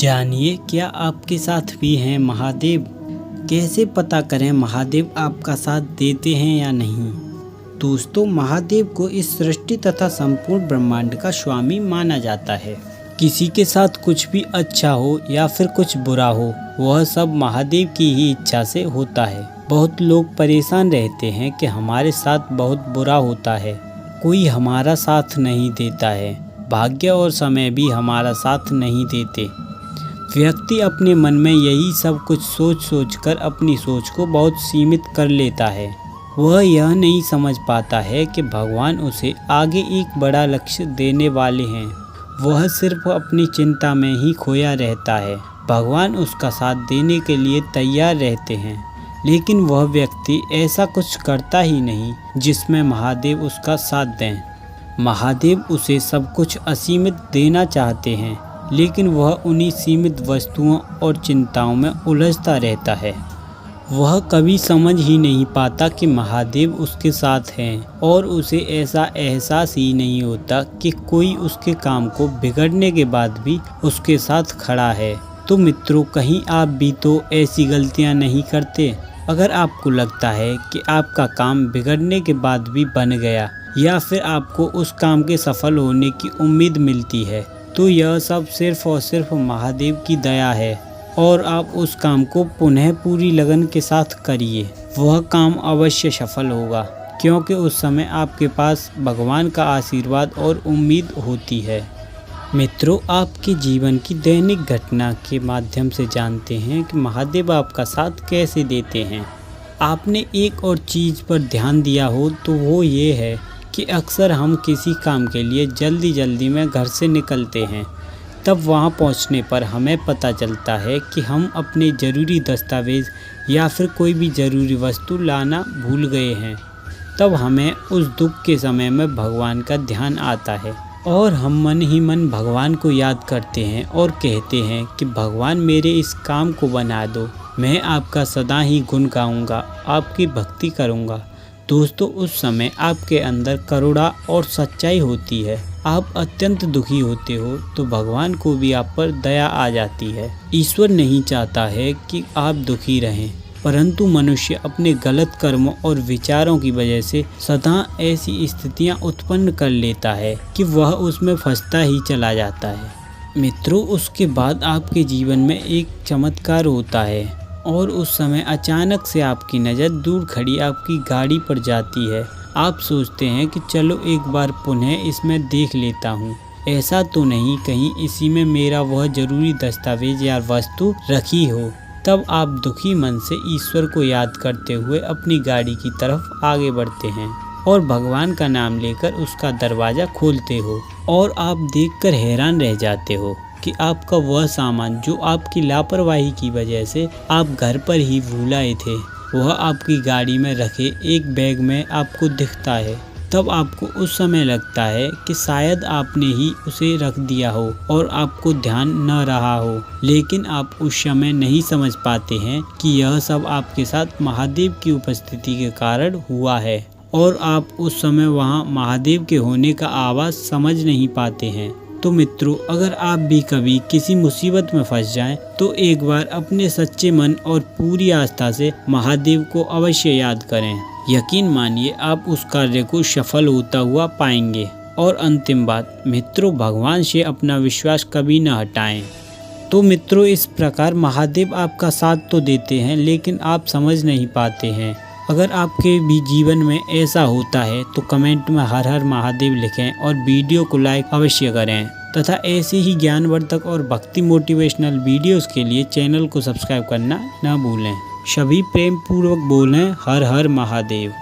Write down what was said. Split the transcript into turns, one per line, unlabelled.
जानिए क्या आपके साथ भी हैं महादेव। कैसे पता करें महादेव आपका साथ देते हैं या नहीं। दोस्तों, महादेव को इस सृष्टि तथा संपूर्ण ब्रह्मांड का स्वामी माना जाता है। किसी के साथ कुछ भी अच्छा हो या फिर कुछ बुरा हो, वह सब महादेव की ही इच्छा से होता है। बहुत लोग परेशान रहते हैं कि हमारे साथ बहुत बुरा होता है, कोई हमारा साथ नहीं देता है, भाग्य और समय भी हमारा साथ नहीं देते। व्यक्ति अपने मन में यही सब कुछ सोच कर अपनी सोच को बहुत सीमित कर लेता है। वह यह नहीं समझ पाता है कि भगवान उसे आगे एक बड़ा लक्ष्य देने वाले हैं। वह सिर्फ अपनी चिंता में ही खोया रहता है। भगवान उसका साथ देने के लिए तैयार रहते हैं, लेकिन वह व्यक्ति ऐसा कुछ करता ही नहीं जिसमें महादेव उसका साथ दें। महादेव उसे सब कुछ असीमित देना चाहते हैं, लेकिन वह उन्हीं सीमित वस्तुओं और चिंताओं में उलझता रहता है। वह कभी समझ ही नहीं पाता कि महादेव उसके साथ हैं, और उसे ऐसा एहसास ही नहीं होता कि कोई उसके काम को बिगड़ने के बाद भी उसके साथ खड़ा है। तो मित्रों, कहीं आप भी तो ऐसी गलतियां नहीं करते? अगर आपको लगता है कि आपका काम बिगड़ने के बाद भी बन गया, या फिर आपको उस काम के सफल होने की उम्मीद मिलती है, तो यह सब सिर्फ और सिर्फ महादेव की दया है, और आप उस काम को पुनः पूरी लगन के साथ करिए। वह काम अवश्य सफल होगा, क्योंकि उस समय आपके पास भगवान का आशीर्वाद और उम्मीद होती है। मित्रों, आपके जीवन की दैनिक घटना के माध्यम से जानते हैं कि महादेव आपका साथ कैसे देते हैं। आपने एक और चीज़ पर ध्यान दिया हो तो वो ये है कि अक्सर हम किसी काम के लिए जल्दी में घर से निकलते हैं। तब वहाँ पहुँचने पर हमें पता चलता है कि हम अपने ज़रूरी दस्तावेज़ या फिर कोई भी ज़रूरी वस्तु लाना भूल गए हैं। तब हमें उस दुख के समय में भगवान का ध्यान आता है, और हम मन ही मन भगवान को याद करते हैं और कहते हैं कि भगवान, मेरे इस काम को बना दो। मैं आपका सदा ही गुण गाऊँगा, आपकी भक्ति करूँगा। दोस्तों, उस समय आपके अंदर करुणा और सच्चाई होती है। आप अत्यंत दुखी होते हो तो भगवान को भी आप पर दया आ जाती है। ईश्वर नहीं चाहता है कि आप दुखी रहें, परंतु मनुष्य अपने गलत कर्मों और विचारों की वजह से सदा ऐसी स्थितियां उत्पन्न कर लेता है कि वह उसमें फंसता ही चला जाता है। मित्रों, उसके बाद आपके जीवन में एक चमत्कार होता है, और उस समय अचानक से आपकी नज़र दूर खड़ी आपकी गाड़ी पर जाती है। आप सोचते हैं कि चलो एक बार पुनः इसमें देख लेता हूँ, ऐसा तो नहीं कहीं इसी में मेरा वह ज़रूरी दस्तावेज या वस्तु रखी हो। तब आप दुखी मन से ईश्वर को याद करते हुए अपनी गाड़ी की तरफ आगे बढ़ते हैं, और भगवान का नाम लेकर उसका दरवाज़ा खोलते हो, और आप देखकर हैरान रह जाते हो कि आपका वह सामान जो आपकी लापरवाही की वजह से आप घर पर ही भूल आए थे, वह आपकी गाड़ी में रखे एक बैग में आपको दिखता है। तब आपको उस समय लगता है कि शायद आपने ही उसे रख दिया हो और आपको ध्यान न रहा हो, लेकिन आप उस समय नहीं समझ पाते हैं कि यह सब आपके साथ महादेव की उपस्थिति के कारण हुआ है, और आप उस समय वहाँ महादेव के होने का आवाज़ समझ नहीं पाते हैं। तो मित्रों, अगर आप भी कभी किसी मुसीबत में फंस जाएं, तो एक बार अपने सच्चे मन और पूरी आस्था से महादेव को अवश्य याद करें। यकीन मानिए, आप उस कार्य को सफल होता हुआ पाएंगे। और अंतिम बात मित्रों, भगवान से अपना विश्वास कभी न हटाएं। तो मित्रों, इस प्रकार महादेव आपका साथ तो देते हैं, लेकिन आप समझ नहीं पाते हैं। अगर आपके भी जीवन में ऐसा होता है तो कमेंट में हर हर महादेव लिखें, और वीडियो को लाइक अवश्य करें, तथा ऐसे ही ज्ञानवर्धक और भक्ति मोटिवेशनल वीडियोस के लिए चैनल को सब्सक्राइब करना न भूलें। सभी प्रेम पूर्वक बोलें हर हर महादेव।